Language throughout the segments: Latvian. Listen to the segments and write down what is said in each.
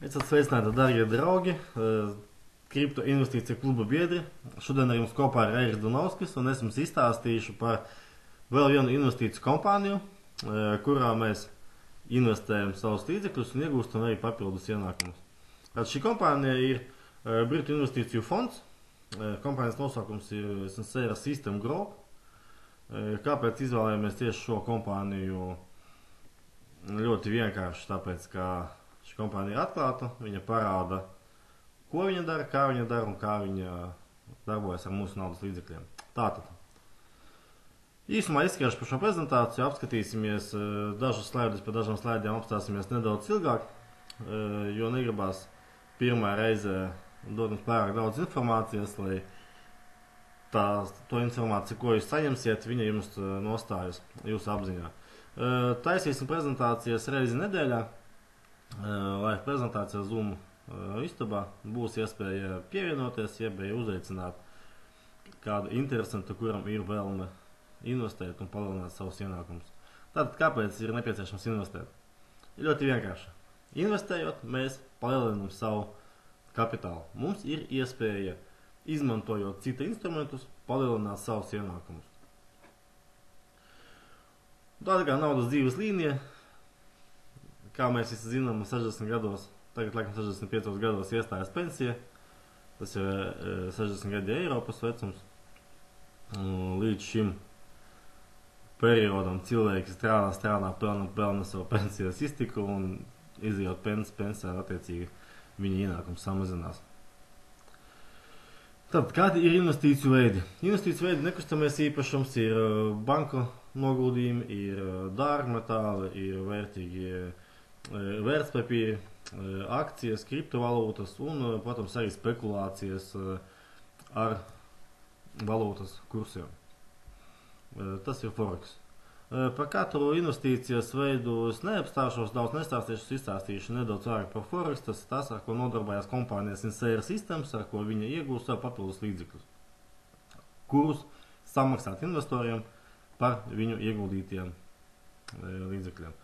Esat sveicināti, darbie draugi, kripto investīciju kluba biedri. Šodien ar jums kopā ir Reiris Dunovskis, un es jums izstāstīšu par vēl vienu investīciju kompāniju, kurā mēs investējam savus līdzekļus un iegūstam arī papildus ienākumus. Šī kompānija ir Britu investīciju fonds. Kompānijas nosaukums ir Sincera System Group. Kāpēc izvēlējāmies tieši šo kompāniju? Ļoti vienkārši, tāpēc, ka šī kompānija ir atklāta, viņa parāda, ko viņa dara, kā viņa dara un kā viņa darbojas ar mūsu naudas līdzekļiem. Tātad. Īsumā izskriešu par šo prezentāciju, apskatīsimies dažus slaidus, par dažām slaidiem apstāsimies nedaudz ilgāk, jo negribās pirmā reize dot mums pārāk daudz informācijas, lai to informāciju, ko jūs saņemsiet, viņa jums nostājas jūsu apziņā. Taisīsim prezentācijas reizi nedēļā. Live prezentācija Zoom istabā būs iespēja pievienoties, jeb uzaicināt kādu interesantu, kuram ir vēlme investēt un palielināt savus ienākumus. Tātad, kāpēc ir nepieciešams investēt? Ir ļoti vienkārši. Investējot, mēs palielinām savu kapitālu. Mums ir iespēja, izmantojot cita instrumentus, palielināt savus ienākumus. Tāda kā naudas dzīves līnija, kā mēs visi zinām, 60 gados, tagad laikam 65 gados iestājas pensija, tas ir 60 gadi Eiropas vecums. Līdz šim periodam cilvēki strādā, pelna savu pensijas iztiku un izjūt pensijā, attiecīgi viņa ienākums samazinās. Tad, kādi ir investīciju veidi? Investīciju veidi nekustamies īpašums ir banku noguldījumi, ir dārgmetāli, ir vērtīgi vērtspapīri, akcijas, kriptovalūtas un, protams, arī spekulācijas ar valūtas kursiem. Tas ir Forex. Par katru investīcijas veidu es neapstāšos, daudz nestāstīšu, izstāstīšu nedaudz vairāk par Forex. Tas ir tas, ar ko nodarbojas kompānija Sincera Systems, ar ko viņa iegūst savu papildus līdzekļus, kurus samaksāt investoriem par viņu ieguldītiem līdzekļiem.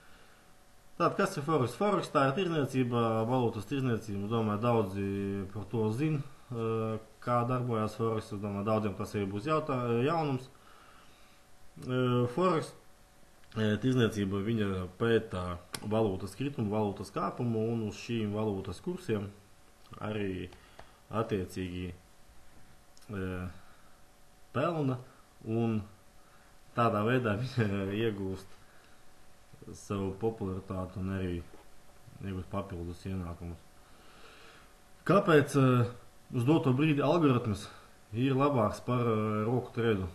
Tātad, kas ir Forex? Forex tā ir tirdzniecība, valūtas tirdzniecība. Domāju, daudzi par to zina, kā darbojas Forex. Domāju, daudziem tas arī būs jaunums. Forex tirdzniecība, viņa pētā valūtas kritumu, valūtas kāpumu un uz šīm valūtas kursiem arī attiecīgi pelna un tādā veidā viņa iegūst savu popularitāti un arī iegūst papildus ienākumus. Kāpēc uz doto brīdi algoritms ir labāks par roku treidu?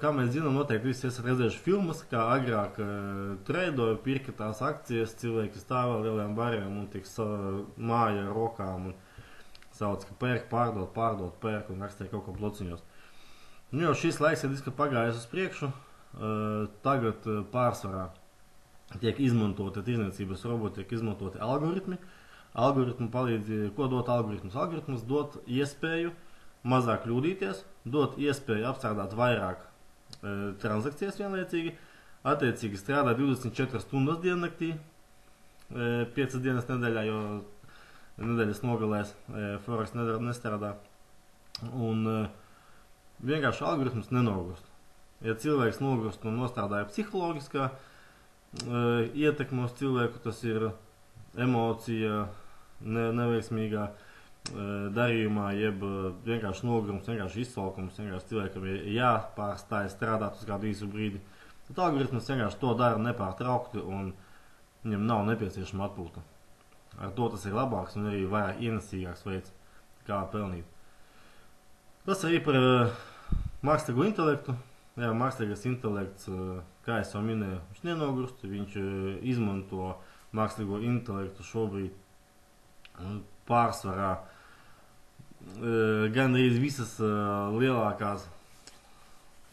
Kā mēs zinām, noteikti visi esat redzējuši filmas, kā agrāk treidoja, pirka tās akcijas, cilvēki stāv lieliem bariem un tik māja ar rokām un sauc, ka pērk, pārdot, pērk un rakstīja kaut ko blociņos. Nu jau šis laiks ir diezgan pagājis uz priekšu. Tagad pārsvarā tiek izmantoti tirdzniecības roboti, tiek izmantoti algoritmi. Algoritmi palīdz, ko dot algoritmus? Algoritmus dot iespēju mazāk kļūdīties, dot iespēju apstrādāt vairāk transakcijas vienlaicīgi, attiecīgi strādā 24 stundas diennaktī, 5 dienas nedēļā, jo nedēļas nogalēs Forex nestrādā. Un vienkārši algoritms nenogurst. Ja cilvēks nogurst un nostrādāja psiholoģiskā ietekme uz cilvēku, tas ir emocija, neveiksmīgā darījumā, jeb vienkārši nogurums, vienkārši izsalkums, vienkārši cilvēkam ir jāpārstāj strādāt uz kādu īsu brīdi. Tad algoritms vienkārši to dara nepārtraukti un viņam nav nepieciešama atpūta. Ar to tas ir labāks un arī vairāk ienesīgāks veids, kā pelnīt. Tas arī par mākslīgo intelektu. Jā, mākslīgais intelekts, kā es jau minēju, viņš nenogurst, viņš izmanto mākslīgo intelektu šobrīd pārsvarā gandrīz visas lielākās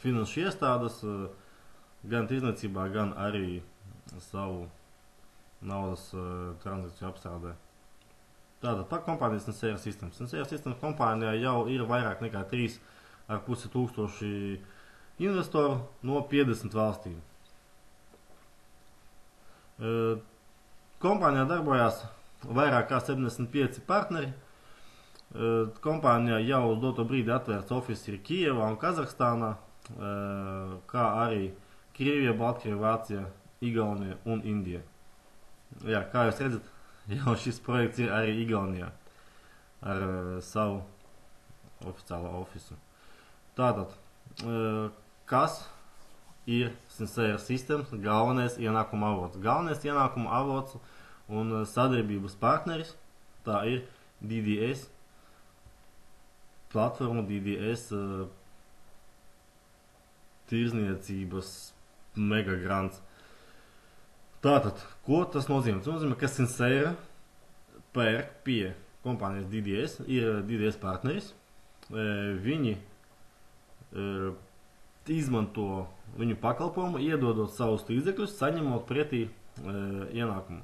finanšu iestādes, gan tirdzniecībā, gan arī savu naudas transakciju apstrādē. Tātad par kompāniju Sincera Systems. Sincera Systems kompānijā jau ir vairāk nekā 3,5 tūkstoši investoru no 50 valstīm. Kompānijā darbojās vairāk kā 75 partneri. Kompānijā jau uz doto brīdi atvērts ofisi ir Kijevā un Kazahstānā, kā arī Krievija, Baltkrievija, Vācija, Igaunija un Indija. Jā, kā jūs redzat, jau šis projekts ir arī Igaunijā ar savu oficiālo ofisu. Tātad, kas ir Sincere Systems galvenais ienākuma avots? Galvenais ienākuma avots un sadarbības partneris, tā ir DDS platforma, DDS tirzniecības megagrants. Tātad, ko tas nozīmē? Tas nozīmē, ka Sincere pērk pie kompānijas DDS, ir DDS partneris. Viņi izmanto viņu pakalpojumu, iedodot savus līdzekļus, saņemot pretī ienākumu.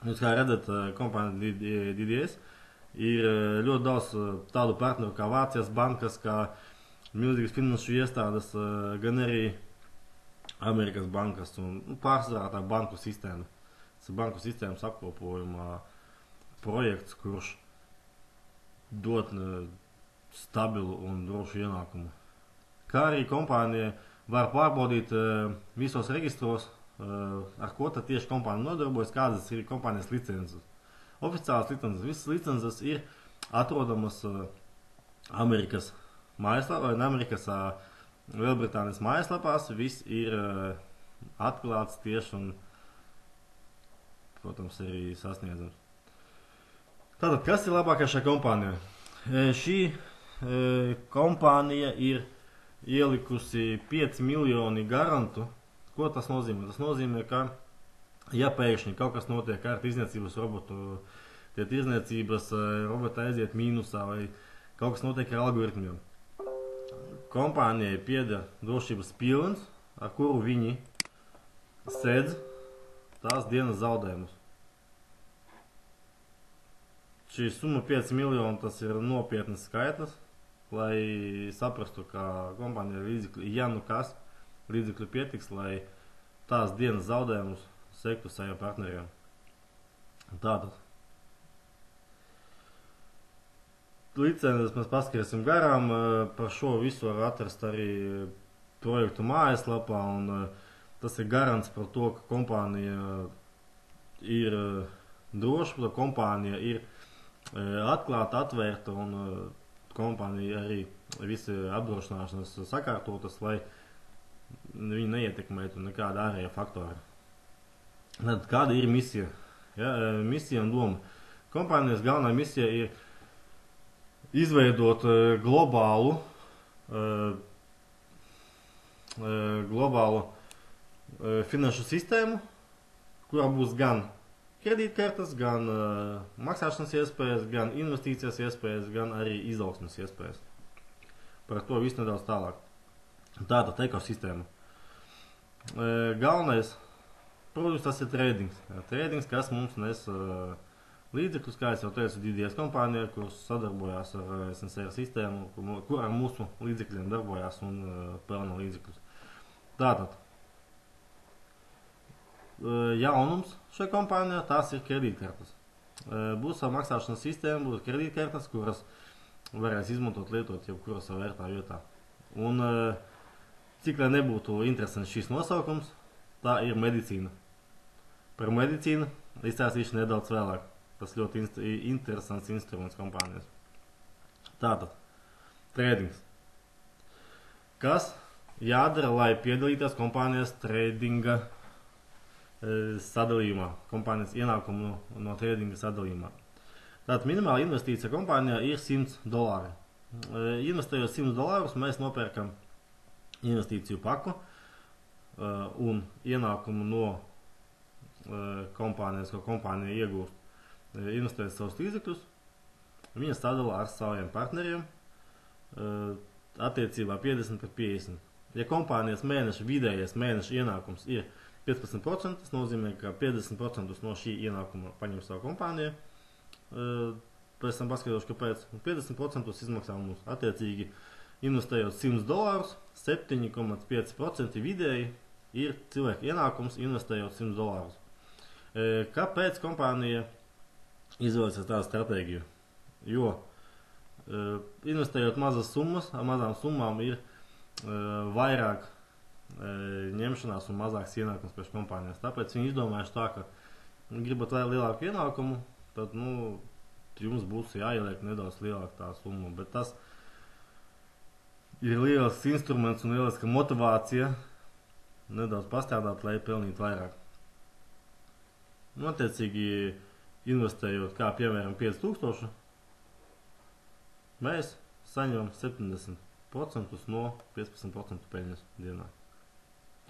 Jūs kā redzat, kompānija DDS ir ļoti daudz tādu partneru kā Vācijas bankas, kā milzīgas finanšu iestādes, gan arī Amerikas bankas un pārsvarā tā banku sistēma. Tas ir banku sistēmas apkopojuma projekts, kurš dod stabilu un drošu ienākumu. Kā arī kompānija var pārbaudīt visos registros, ar ko tad tieši kompānija nodarbojas, kādas ir kompānijas licences. Oficiālas licences, visas licences ir atrodamas Amerikas mājaslapā, un Amerikas Lielbritānijas mājaslapās viss ir atklāts tieši un, protams, arī sasniedzams. Tātad, kas ir labākais šajā kompānijā? Šī kompānija ir ielikusi 5 miljoni garantu. Ko tas nozīmē? Tas nozīmē, ka ja pēkšņi kaut kas notiek ar tirdzniecības robotu, tie tirdzniecības roboti aiziet mīnusā vai kaut kas notiek ar algoritmiem, kompānijai pieder drošības pilns, ar kuru viņi sedz tās dienas zaudējumus. Šī summa 5 miljoni, tas ir nopietnas skaitlis, lai saprastu, ka kompānija līdzekļi, ja nu kas, līdzekļi pietiks, lai tās dienas zaudējumus sektu saviem partneriem. Tātad. Licences mēs paskariesim garām, par šo visu var atrast arī projektu mājaslapā, un tas ir garants par to, ka kompānija ir droša, ka kompānija ir atklāta, atvērta, un kompānija arī visi apdrošināšanas sakārtotas, lai viņi neietekmētu nekāda ārējā faktora. Tad, kāda ir misija? Ja, misija un doma. Kompānijas galvenā misija ir izveidot globālu finanšu sistēmu, kurā būs gan kredītkartes, gan maksāšanas iespējas, gan investīcijas iespējas, gan arī izaugsmes iespējas. Par to visu nedaudz tālāk. Tātad ekosistēma. Galvenais, protams, tas ir tradings. Tradings, kas mums nes līdzekļus, kā es jau teicu, DDS kompānijā, kuras sadarbojās ar Sincere sistēmu, kur ar mūsu līdzekļiem darbojās un pelna līdzekļus. Tātad, jaunums šajā kompānijā, tās ir kredītkartes. Būs savu maksāšanas sistēma, būs kredītkartes, kuras varēs izmantot, lietot jebkurā savā vērtā vietā. Un cik lai nebūtu interesants šis nosaukums, tā ir medicīna. Par medicīnu izstāstīšu nedaudz vēlāk. Tas ļoti interesants instruments kompānijas. Tātad, tradings. Kas jādara, lai piedalītos kompānijas tradinga sadalījumā, kompānijas ienākumu no tradinga sadalījumā? Tātad, minimāla investīcija kompānijā ir $100. Investējot $100, mēs nopērkam investīciju paku un ienākumu no kompānijas, ko kompānija iegūst, investēt savus līdzekļus, viņa sadala ar saviem partneriem attiecībā 50/50. Ja kompānijas vidējais mēneša ienākums ir 15%, tas nozīmē, ka 50% no šī ienākuma paņem savu kompāniju, pēc tam paskatīšu, kāpēc, 50% izmaksā mums. Attiecīgi, investējot $100, 7,5% vidēji ir cilvēku ienākums investējot $100. Kāpēc kompānija izvēlēties tādu stratēģiju. Jo investējot mazas summas, ar mazām summām ir vairāk ņemšanās un mazāks ienākums priekš kompānijas. Tāpēc viņi izdomājuši tā, ka gribat vēl lielāku ienākumu, tad jums būs jāieliek nedaudz lielāka tā summa. Bet tas ir liels instruments un lieliska motivācija nedaudz pastrādāt, lai pelnītu vairāk. Attiecīgi, investējot kā piemēram 5000, mēs saņemam 70% no 15% peļņas dienā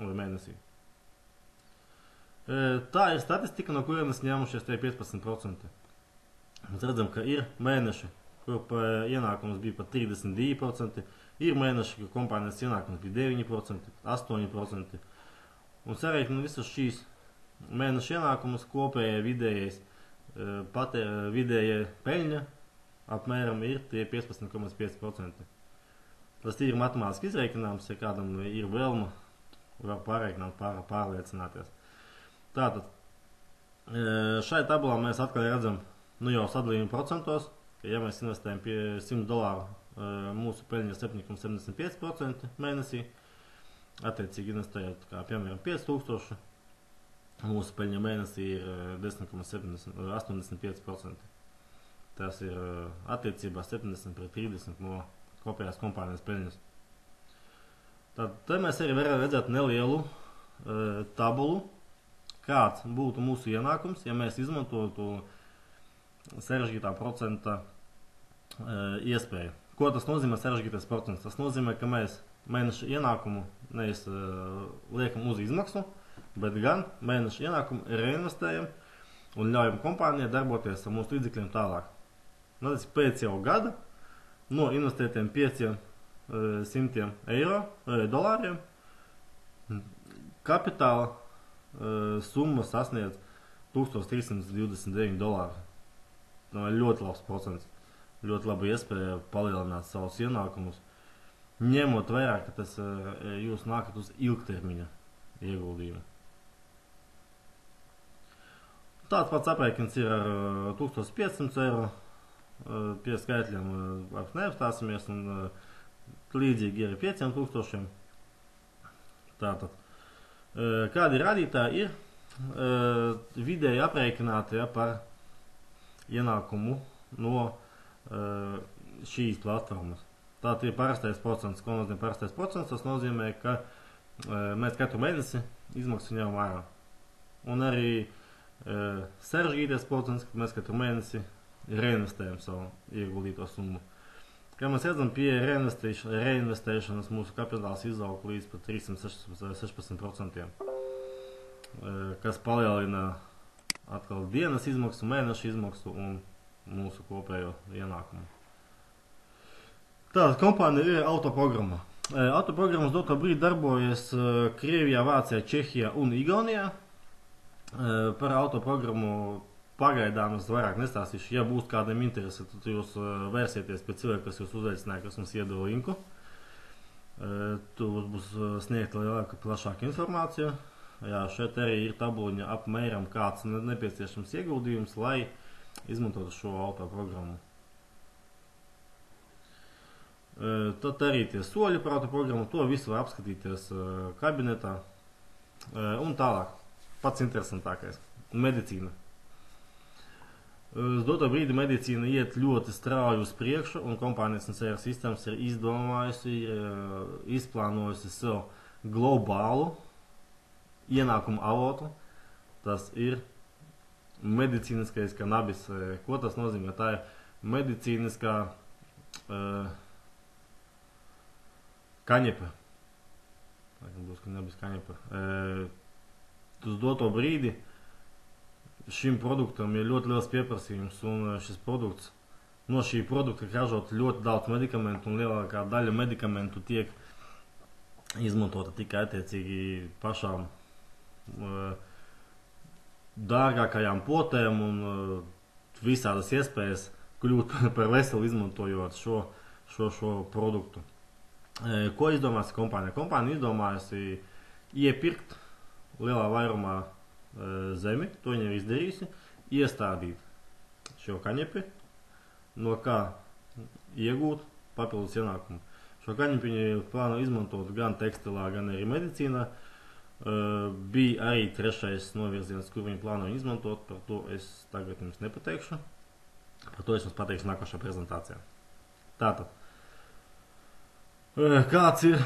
vai mēnesī. Tā ir statistika, no kurienes ņēmušies tie 15%. Mēs redzam, ka ir mēneši, kur ienākums bija pat 32%, ir mēneši, kur kompānijas ienākums bija 9%, 8%. Un sarēķinot visas šīs mēneša ienākumus, kopējai vidējai peļņa apmēram ir tie 15,5%. Tas ir matemātiski izreikināms, ja kādam ir vēlma, var pārreikināt, pārliecināties. Tātad, šai tabulā mēs atkal redzam jau sadalījumu procentos, ka ja mēs investējam pie $100, mūsu peļņa 7,75% mēnesī, attiecīgi investējot kā piemēram 5000, mūsu peļņa mēnesī ir 10,85%. Tas ir attiecībā 70 pret 30 no kopējās kompānijas peļņas. Tad te mēs arī varam redzēt nelielu tabulu, kāds būtu mūsu ienākums, ja mēs izmantotu sarežģītā procenta iespēju. Ko tas nozīmē sarežģītais procents? Tas nozīmē, ka mēs mēneša ienākumu nevis liekam uz izmaksu, bet gan mēneša ienākumu reinvestējam un ļaujam kompānijai darboties ar mūsu līdzekļiem tālāk. Pēc jau gada no investētiem $500 kapitāla summa sasniedz $1329. Ļoti labs procents, ļoti laba iespēja palielināt savus ienākumus, ņemot vairāk, ka tas jūs nākat uz ilgtermiņa ieguldījumu. Tāds pats aprēķins ir ar €1500, pie skaitļiem vairs neapstāsimies, un līdzīgi ir 5000. Tātad, kādi rādītāji ir vidēji aprēķināti par ienākumu no šīs platformas. Tātad ir parastais procents. Ko nozīmē parastais procents? Tas nozīmē, ka mēs katru mēnesi izmaksu ņemam ārā. Un arī sarežģītais procents, kad mēs katru mēnesi reinvestējam savu ieguldīto summu. Kā mēs redzam, pie reinvestēšanas mūsu kapitāls izauga līdz pat 316%, kas palielina atkal dienas izmaksu, mēneša izmaksu un mūsu kopējo ienākumu. Tātad kompānija ir autoprogramma. Autoprogrammas doto brīdi darbojas Krievijā, Vācijā, Čehijā un Igaunijā. Par autoprogrammu pagaidām es vairāk nestāstīšu. Ja būs kādiem interesi, tad jūs vērsieties pie cilvēka, kas jūs uzaicināja, kas mums iedeva linku. Tur būs sniegta lielāka, plašāka informācija. Jā, šeit arī ir tabuliņa apmēram kāds nepieciešams ieguldījums, lai izmantotu šo autoprogrammu. Tad arī tie soļi par autoprogrammu, to visu var apskatīties kabinetā. Un tālāk, pats interesantākais – medicīna. Uz doto brīdi medicīna iet ļoti strauji uz priekšu, un kompānijas un CR sistēmas ir izplānojusi sev globālu ienākumu avotu. Tas ir medicīniskais kanabis. Ko tas nozīmē? Tā ir medicīniskā kaņepe. Būs kanabis kaņepe. Uz doto brīdi šim produktam ir ļoti liels pieprasījums, un šis produkts, no šī produkta ražot ļoti daudz medikamentu, un lielākā daļa medikamentu tiek izmantota tikai attiecīgi pašām dārgākajām potēm un visādas iespējas kļūt par veselu izmantojot šo produktu. Ko izdomājusi kompānija? Kompānija izdomājusi iepirkt lielā vairumā zemi, to viņa ir izdarījusi, iestādīt šo kaņepi, no kā iegūt papildus ienākumu. Šo kaņepi viņi plāno izmantot gan tekstilā, gan arī medicīnā. Bija arī trešais novirziens, kur viņi plāno izmantot, par to es tagad jums nepateikšu. Par to es jums pateikšu nākošā prezentācijā. Tātad, kāds ir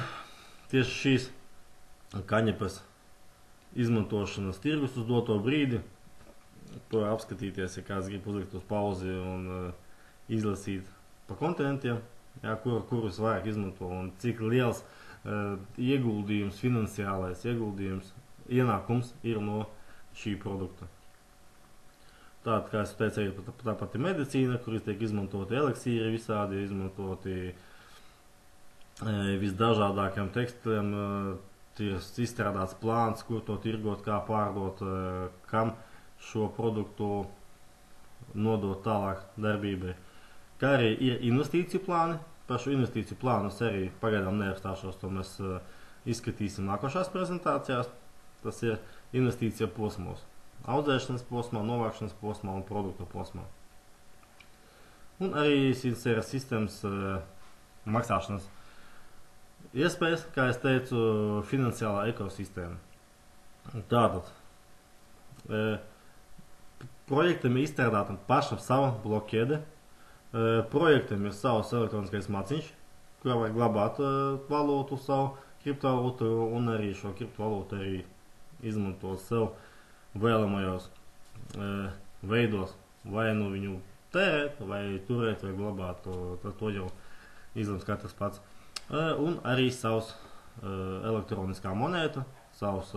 tieši šīs kaņepes izmantošanas tirgus uz doto brīdi? To apskatīties, ja kāds grib uzlikt uz pauzi un izlasīt pa kontinentiem, kurus vairāk izmanto un cik liels ieguldījums, finansiālais ieguldījums, ienākums ir no šī produkta. Tātad, kā es teicu, ir tā pati medicīna, kuras tiek izmantoti eliksīri visādi, izmantoti visdažādākiem tekstiliem, ir izstrādāts plāns, kur to tirgot, kā pārdot, kam šo produktu nodot tālāk darbībai. Kā arī ir investīciju plāni. Par šo investīciju plānu es arī pagaidām neapstāšos, to mēs izskatīsim nākošās prezentācijās. Tas ir investīcija posmos. Audzēšanas posmā, novākšanas posmā un produktu posmā. Un arī sistēmas maksāšanas iespējas, kā es teicu, finansiālā ekosistēma. Tātad, projektam ir izstrādāta pašam sava blokēde. Projektam ir savs elektroniskais maciņš, kurā var glabāt valūtu, savu kriptovalūtu un arī šo kriptovalūtu arī izmantot sev vēlamajos veidos, vai nu viņu tērēt, vai turēt, vai glabāt, to jau izlems katrs pats. Un arī savs elektroniskā monēta, savs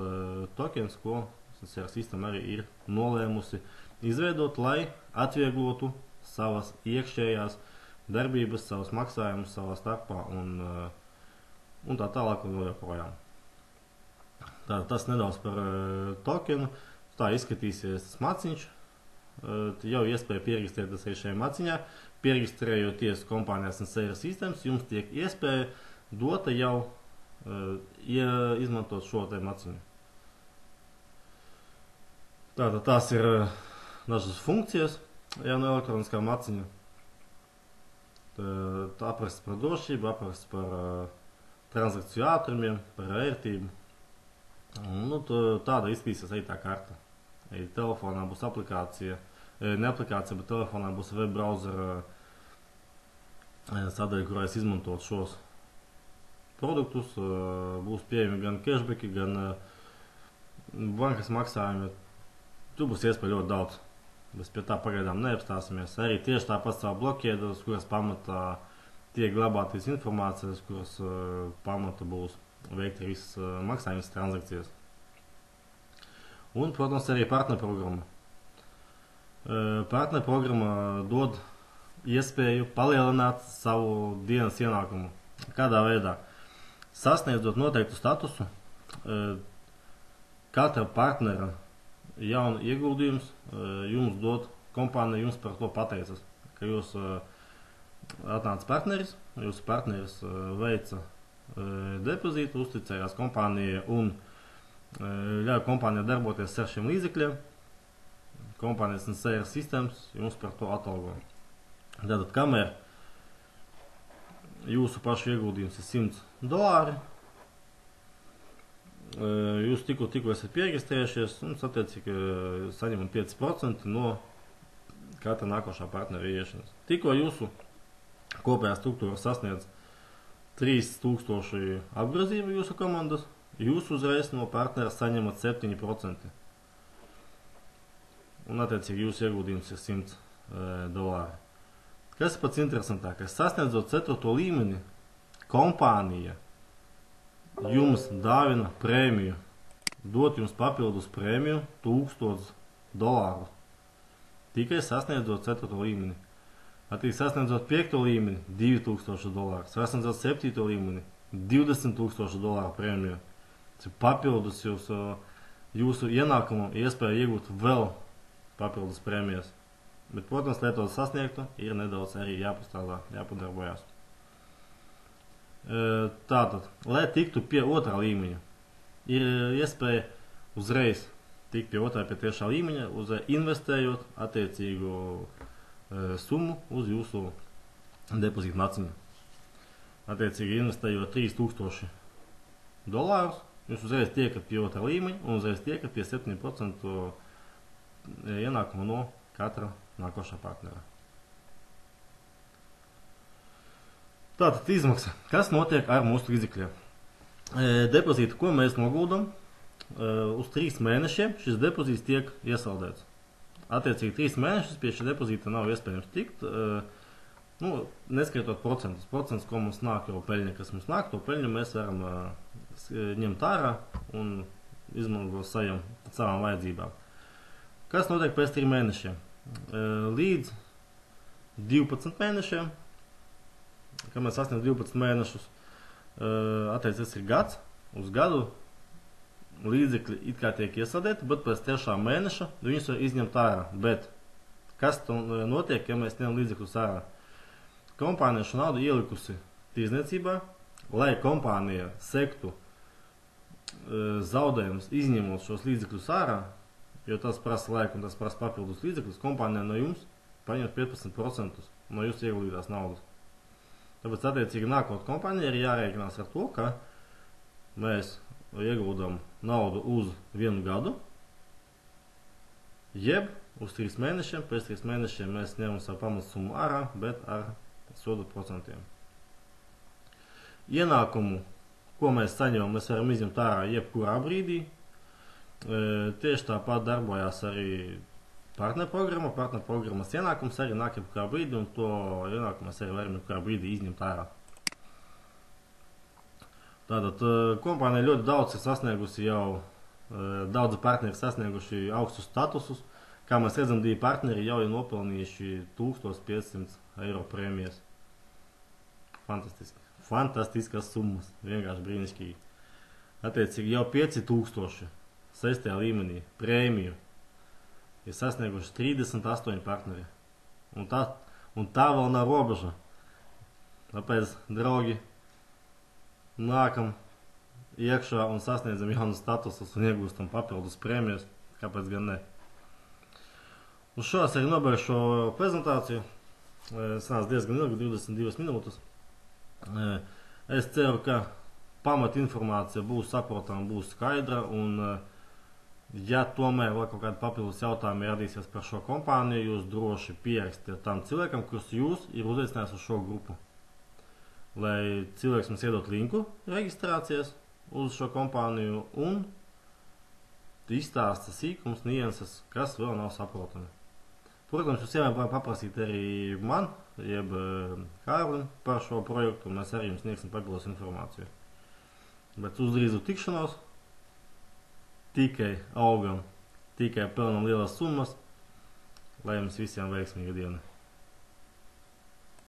tokens, ko sistēma arī ir nolēmusi izveidot, lai atvieglotu savas iekšējās darbības, savas maksājumus savā starpā un tā tālāk un joprojām. Tas nedaudz par tokenu. Tā izskatīsies maciņš. Jau iespēja pierakstēties arī šajā maciņā. Pierakstējoties kompānijās un Seiras sistēmas, jums tiek iespēja dota jau izmantot šo te maciņu. Tātad tās ir dažas funkcijas. Ja no elektroniskā maciņa, apraksts par drošību, apraksts par transakciju ātrumiem, par vērtību. Tāda izskatīsies arī tā karta. Telefonā būs aplikācija, ne aplikācija, bet telefonā būs web browsera sadaļa, kurā es izmantot šos produktus. Būs pieejami gan cashbacki, gan bankas maksājumi. Tur būs iespēja ļoti daudz. Bez pie tā pagaidām neapstāsimies. Arī tieši tāpat savu blokēdu, uz kuras pamatā tiek glabātīs informācijas, kuras pamata būs veikti visas maksājumas transakcijas. Un, protams, arī partnerprogramma. Partnerprogramma dod iespēju palielināt savu dienas ienākumu. Kādā veidā? Sasniedzot noteiktu statusu, katra partnera jaunu ieguldījums jums dod kompānija, jums par to pateicas, ka jūs atnāca partneris, jūsu partneris veica depozītu, uzticējās kompānijai un ļauj kompānijai darboties ar šiem līdzekļiem. Kompānijas un Seiras sistēmas jums par to atalgo. Tātad, kamēr jūsu pašu ieguldījums ir $100, jūs tikko esat pieregistrējušies un attiecīgi saņemat 5% no katra nākošā partnera ieiešanas. Tikko jūsu kopējā struktūra sasniedz 3000 apgrozījumu jūsu komandas, jūs uzreiz no partnera saņemat 7%. Un attiecīgi jūsu ieguldījums ir $100. Kas ir pats interesantākais? Sasniedzot 4. līmeni, kompānija jums dāvina prēmiju, dot jums papildus prēmiju $1000. Tikai sasniedzot 4. līmeni. Attiecīgi sasniedzot 5. līmeni $2000, sasniedzot 7. līmeni $20,000 prēmiju. Tas ir papildus jūsu ienākumu iespēja iegūt vēl papildus prēmijas. Bet, protams, lai to sasniegtu, ir nedaudz arī jāpastrādā, jāpadarbojās. Tātad, lai tiktu pie 2. līmeņa, ir iespēja uzreiz tikt pie 2. pie 3. līmeņa, investējot attiecīgu summu uz jūsu depozītu maciņu. Attiecīgi investējot $3000, jūs uzreiz tiekat pie otrā līmeņa un uzreiz tiekat pie 7% ienākumu no katra nākošā partnera. Tātad izmaksa. Kas notiek ar mūsu līdzekļiem? Depozītu, ko mēs noguldam, uz 3 mēnešiem šis depozīts tiek iesaldēts. Attiecīgi 3 mēnešus pie šī depozīta nav iespējams tikt, neskaitot procentus. Procents, ko mums nāk jau peļņa, kas mums nāk, to peļņu mēs varam ņemt ārā un izmantot savām vajadzībām. Kas notiek pēc 3 mēnešiem? Līdz 12 mēnešiem, kad mēs sasniedz 12 mēnešus, attiecīgi tas ir gads, uz gadu līdzekļi it kā tiek iesaldēti, bet pēc 3. mēneša viņus var izņemt ārā. Bet kas notiek, ja mēs ņem līdzekļus ārā? Kompānija šo naudu ielikusi tirdzniecībā, lai kompānija sektu zaudējumus, izņemot šos līdzekļus ārā, jo tas prasa laiku un tas prasa papildus līdzekļus, kompānija no jums paņem 15% no jūsu ieguldītās naudas. Tāpēc, attiecīgi, nākot kompānija ir jārēķinās ar to, ka mēs ieguldam naudu uz 1 gadu, jeb uz 3 mēnešiem, pēc 3 mēnešiem mēs ņemam savu pamatsummu ārā, bet ar sodu procentiem. Ienākumu, ko mēs saņemam, mēs varam izņemt ārā jebkurā brīdī. Tieši tāpat darbojās arī partnerprogramma. Partnerprogrammas ienākums arī nāk jebkurā brīdī, un to ienākumu mēs arī varam jebkurā brīdī izņemt ārā. Tātad kompānija ļoti daudz ir sasniegusi jau, daudzi partneri sasnieguši augstus statusus. Kā mēs redzam, 2 partneri jau ir nopelnījuši €1500 prēmijas. Fantastiski. Fantastiskas summas. Vienkārši brīnišķīgi. Attiecīgi jau 5000 6. līmenī prēmiju ir sasnieguši 38 partneri. Un tā vēl nav robeža. Tāpēc, draugi, nākam iekšā un sasniedzam jaunus statusus un iegūstam papildus prēmijas. Kāpēc gan ne? Uz šo es arī nobeigšu šo prezentāciju. Sanāca diezgan ilgi, 22 minūtes. Es ceru, ka pamat informācija būs saprotama, būs skaidra, un ja tomēr vēl kaut kādi papildus jautājumi radīsies par šo kompāniju, jūs droši pierakstiet tam cilvēkam, kurus jūs ir uzaicinājis uz šo grupu. Lai cilvēks mums iedot linku reģistrācijas uz šo kompāniju un izstāsta sīkums, nianses, kas vēl nav saprotami. Protams, jūs vienmēr varat paprasīt arī man, jeb Kārlim par šo projektu, un mēs arī jums sniegsim papildus informāciju. Bet uz drīzu tikšanos, tikai augam, tikai pelnam lielas summas, lai jums visiem veiksmīga diena.